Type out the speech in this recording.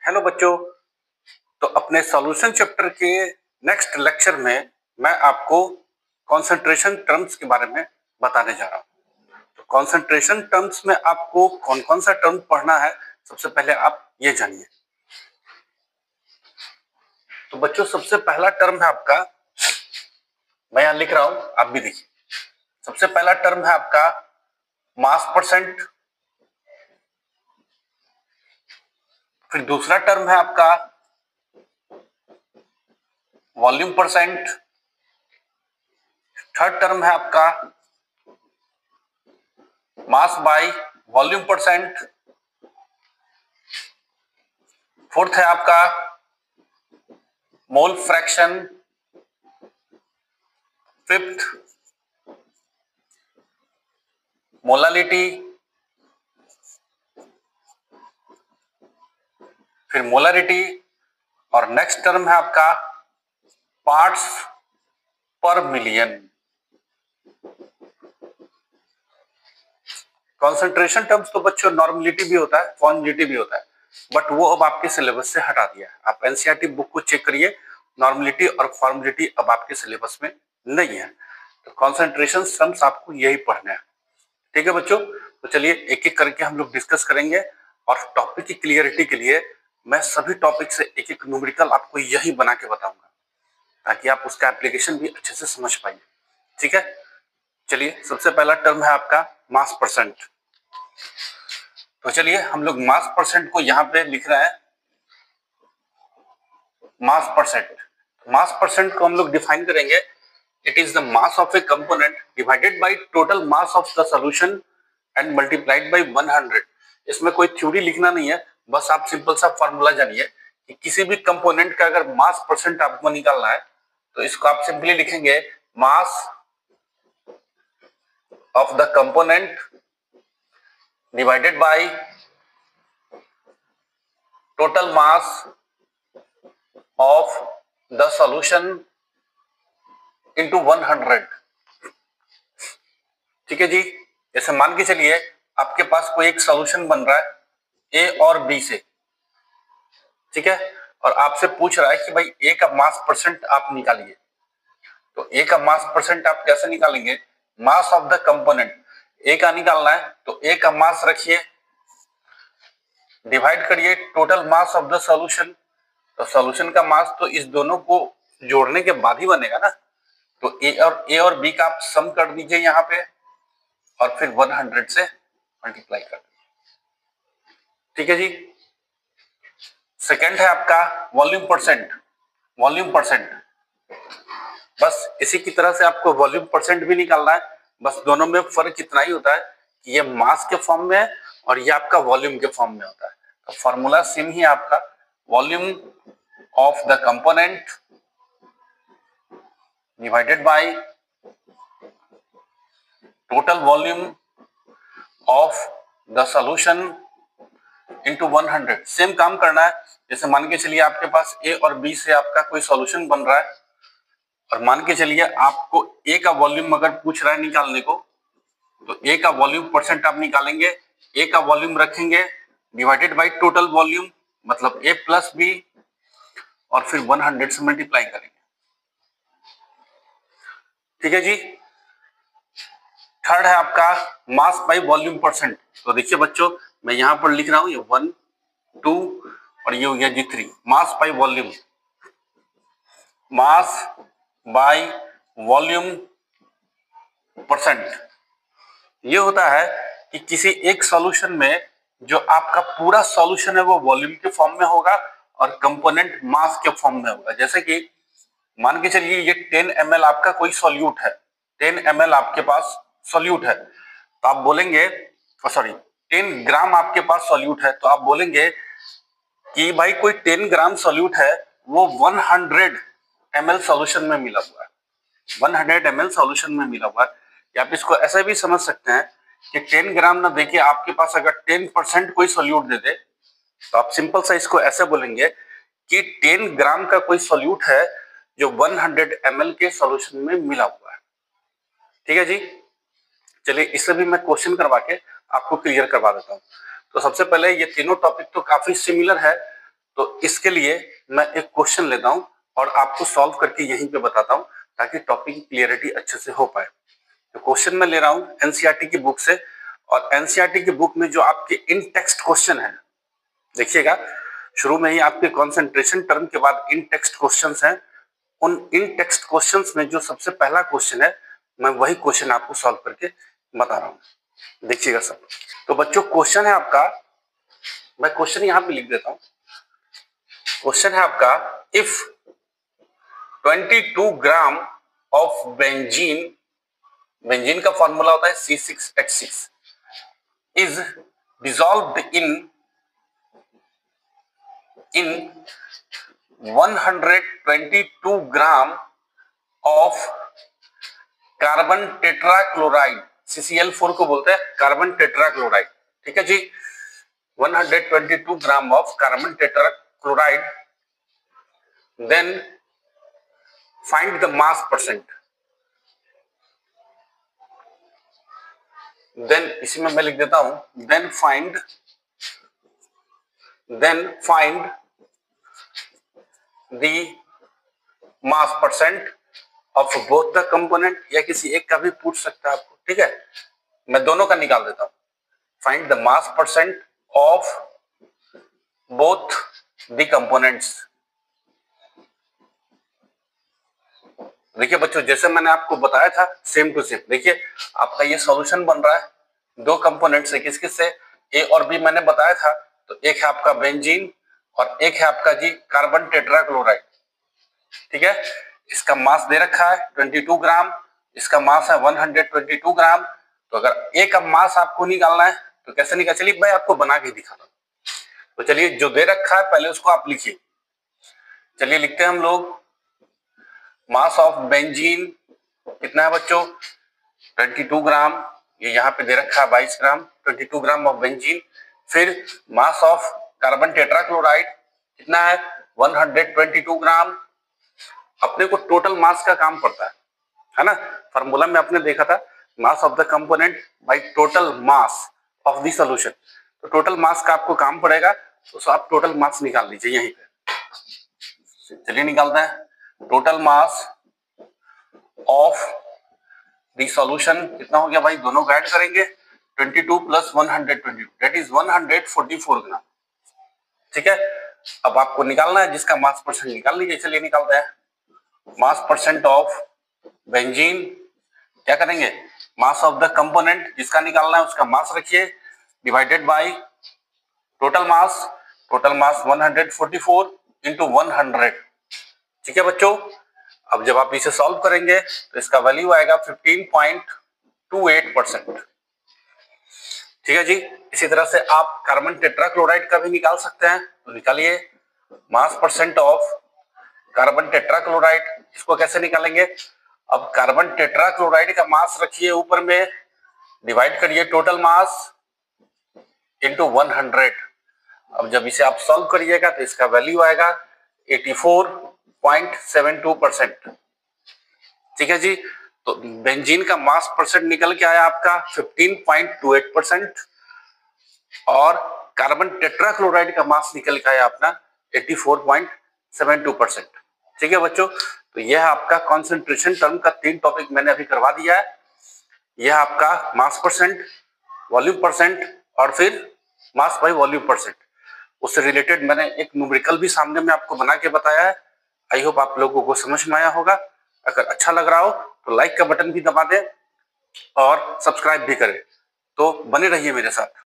Hello बच्चों। तो अपने सॉल्यूशन चैप्टर के नेक्स्ट लेक्चर में मैं आपको कंसंट्रेशन टर्म्स के बारे में बताने जा रहा हूँ। तो कंसंट्रेशन टर्म्स में आपको कौन कौन सा टर्म पढ़ना है, सबसे पहले आप ये जानिए। तो बच्चों, सबसे पहला टर्म है आपका, मैं यहां लिख रहा हूं, आप भी देखिए। सबसे पहला टर्म है आपका मास परसेंट। फिर दूसरा टर्म है आपका वॉल्यूम परसेंट। थर्ड टर्म है आपका mass by volume percent. Fourth है आपका मोल फ्रैक्शन। Fifth molality. फिर मोलारिटी। और नेक्स्ट टर्म है आपका पार्ट्स पर मिलियन। कॉन्सेंट्रेशन टर्म्स तो बच्चों नॉर्मलिटी भी होता है, फॉर्मुलिटी भी होता है, बट वो अब आपके सिलेबस से हटा दिया है। आप एनसीईआरटी बुक को चेक करिए, नॉर्मलिटी और फॉर्मुलिटी अब आपके सिलेबस में नहीं है। तो कॉन्सेंट्रेशन टर्म्स आपको यही पढ़ना है, ठीक है बच्चों। तो चलिए एक एक करके हम लोग डिस्कस करेंगे, और टॉपिक की क्लियरिटी के लिए मैं सभी टॉपिक से एक एक न्यूमेरिकल आपको यही बना के बताऊंगा, ताकि आप उसका एप्लीकेशन भी अच्छे से समझ पाइए, ठीक है। चलिए, सबसे पहला टर्म है आपका मास परसेंट। तो चलिए हम लोग मास परसेंट को यहां पे लिख रहे हैं, मास परसेंट। मास परसेंट को हम लोग डिफाइन करेंगे, it is the mass of A component divided by total mass of the solution and multiplied by 100। इसमें कोई थ्योरी लिखना नहीं है, बस आप सिंपल सा फॉर्मूला जानिए कि किसी भी कंपोनेंट का अगर मास परसेंट आपको निकालना है तो इसको आप सिंपली लिखेंगे mass of the component divided by total mass of the solution into 100। ठीक है जी। जैसे मान के चलिए आपके पास कोई एक सॉल्यूशन बन रहा है ए और बी से, ठीक है, और आपसे पूछ रहा है कि भाई ए का मास परसेंट आप निकालिए। तो ए का मास परसेंट आप कैसे निकालेंगे? मास ऑफ द कंपोनेंट, ए का निकालना है तो ए का मास रखिए, डिवाइड करिए total mass of the solution. तो सॉल्यूशन का मास तो इस दोनों को जोड़ने के बाद ही बनेगा ना। तो ए और बी का आप सम कर दीजिए यहाँ पे, और फिर 100 से मल्टीप्लाई कर दीजिए, ठीक है जी। सेकंड है आपका वॉल्यूम परसेंट। वॉल्यूम परसेंट, बस इसी की तरह से आपको वॉल्यूम परसेंट भी निकालना है। बस दोनों में फर्क इतना ही होता है कि ये मास के फॉर्म में है और ये आपका वॉल्यूम के फॉर्म में होता है। तो फॉर्मूला सेम ही आपका, volume of the component divided by total volume of the solution into 100। Same काम करना है। जैसे मान के चलिए आपके पास ए और बी से आपका कोई सॉल्यूशन बन रहा है, और मान के चलिए आपको ए का वॉल्यूम अगर पूछ रहा है निकालने को, तो ए का वॉल्यूम परसेंट आप निकालेंगे, ए का वॉल्यूम रखेंगे डिवाइडेड बाय टोटल वॉल्यूम, मतलब ए प्लस बी, और फिर 100 से मल्टीप्लाई करेंगे, ठीक है जी। थर्ड है आपका मास बाय वॉल्यूम परसेंट। तो देखिए बच्चों, मैं यहां पर लिख रहा हूं, ये 1 2 और ये हो गया जी 3। Mass by volume, mass by volume percent, ये होता है कि किसी एक सॉल्यूशन में जो आपका पूरा सॉल्यूशन है वो वॉल्यूम के फॉर्म में होगा और कंपोनेंट मास के फॉर्म में होगा। जैसे कि मान के चलिए ये 10 ml आपका कोई सॉल्यूट है, 10 ml आपके पास सॉल्यूट है, तो आप बोलेंगे, सॉरी 10 ग्राम आपके पास सॉल्यूट है, तो आप बोलेंगे कि भाई कोई 10 ग्राम सॉल्यूट है वो 100 ml सॉल्यूशन में मिला हुआ है, 100 ml सॉल्यूशन में मिला हुआ है। या आप इसको ऐसे भी समझ सकते हैं कि 10 ग्राम ना देखिए, आपके पास अगर 10% कोई सॉल्यूट दे दे, तो आप सिंपल सा इसको ऐसे बोलेंगे कि 10 ग्राम का कोई सॉल्यूट है जो 100 ml के सॉल्यूशन में मिला हुआ है, ठीक है जी। चलिए इससे भी मैं क्वेश्चन करवा के आपको क्लियर करवा देता हूँ। तो सबसे पहले ये तीनों टॉपिक तो काफी सिमिलर है, तो इसके लिए मैं एक क्वेश्चन लेता हूं और आपको सॉल्व करके यहीं पे बताता हूं ताकि टॉपिक की क्लियरिटी अच्छे से हो पाए। तो क्वेश्चन मैं ले रहा हूं एनसीईआरटी की बुक से, और एनसीईआरटी की बुक में जो आपके इन टेक्स्ट क्वेश्चन है, देखिएगा शुरू में ही आपके कंसंट्रेशन टर्म के बाद इन टेक्स्ट क्वेश्चंस हैं। उन इन टेक्स्ट क्वेश्चंस में जो सबसे पहला क्वेश्चन है, मैं वही क्वेश्चन आपको सॉल्व करके बता रहा हूं। देखिएगा सब। तो बच्चों क्वेश्चन है आपका, मैं क्वेश्चन यहां पे लिख देता हूं। क्वेश्चन है आपका, if 22 gram of benzene, benzene का फॉर्मूला होता है C6H6, is dissolved in 122 gram of carbon tetrachloride, CCl4 को बोलते हैं कार्बन टेट्राक्लोराइड। ठीक है जी, 122 gram of carbon tetrachloride, then find the mass percent. Then इसी में मैं लिख देता हूं, then find the mass percent of both the component, या किसी एक का भी पूछ सकता है आपको। ठीक है, मैं दोनों का निकाल देता हूं। Find the mass percent of both the components. देखिए बच्चों, जैसे मैंने आपको बताया था सेम टू सेम, देखिए आपका ये सॉल्यूशन बन रहा है। दो कंपोनेंट से, किस किस से, ए और बी मैंने बताया था। तो एक है आपका बेंजीन और एक है आपका जी कार्बन टेट्राक्लोराइड। ठीक है, इसका मास दे रखा है 22 ग्राम, इसका मास है 122 ग्राम। तो अगर ए का मास आपको निकालना है तो कैसे निकाल, चलिए मैं आपको बना के दिखाता हूं। तो चलिए जो दे रखा है पहले उसको आप लिखिए। चलिए लिखते हैं हम लोग, मास ऑफ बेंजीन कितना है बच्चों 22 ग्राम, ये यहाँ पे दे रखा है 22 ग्राम, 22 ग्राम ऑफ बेंजीन। फिर मास ऑफ कार्बन टेट्राक्लोराइड कितना है 122 ग्राम। अपने को टोटल मास का काम पड़ता है ना, फार्मूला में आपने देखा था mass of the component by total mass of the solution. तो टोटल मास का आपको काम पड़ेगा, तो आप टोटल मास निकाल लीजिए यहीं पे। चलिए निकालते हैं, total mass of the solution कितना हो गया भाई, दोनों को ऐड करेंगे 22 प्लस 122, दैट इज 144 ग्राम। ठीक है, अब आपको निकालना है जिसका मास परसेंट, निकाल लीजिए। चलिए निकालते हैं, मास परसेंट ऑफ बेंजीन, क्या करेंगे मास ऑफ द कंपोनेंट जिसका निकालना है उसका मास रखिए, divided by total mass 144 into 100। ठीक है बच्चों, अब जब आप इसे सॉल्व करेंगे तो इसका वैल्यू आएगा 15.28%। ठीक है जी, इसी तरह से आप कार्बन टेट्राक्लोराइड का भी निकाल सकते हैं। तो निकालिए, मास परसेंट ऑफ कार्बन टेट्राक्लोराइड, इसको कैसे निकालेंगे, अब कार्बन टेट्राक्लोराइड का मास रखिए ऊपर में, डिवाइड करिए टोटल मास इंटू 100। अब जब इसे आप सॉल्व करिएगा तो इसका वैल्यू आएगा 84.72%। ठीक है जी, तो बेंजीन का मास परसेंट निकल के आया आपका 15.28% और कार्बन टेट्राक्लोराइड का मास निकल के आया अपना 84.72%। ठीक है बच्चों, तो यह आपका कॉन्सेंट्रेशन टर्म का 3 टॉपिक मैंने अभी करवा दिया है। यह आपका मास परसेंट, वॉल्यूम परसेंट और फिर मास बाय वॉल्यूम परसेंट, उससे रिलेटेड मैंने एक न्यूमेरिकल भी सामने में आपको बना के बताया है। आई होप आप लोगों को समझ में आया होगा। अगर अच्छा लग रहा हो तो लाइक का बटन भी दबा दें और सब्सक्राइब भी करें। तो बने रहिए मेरे साथ।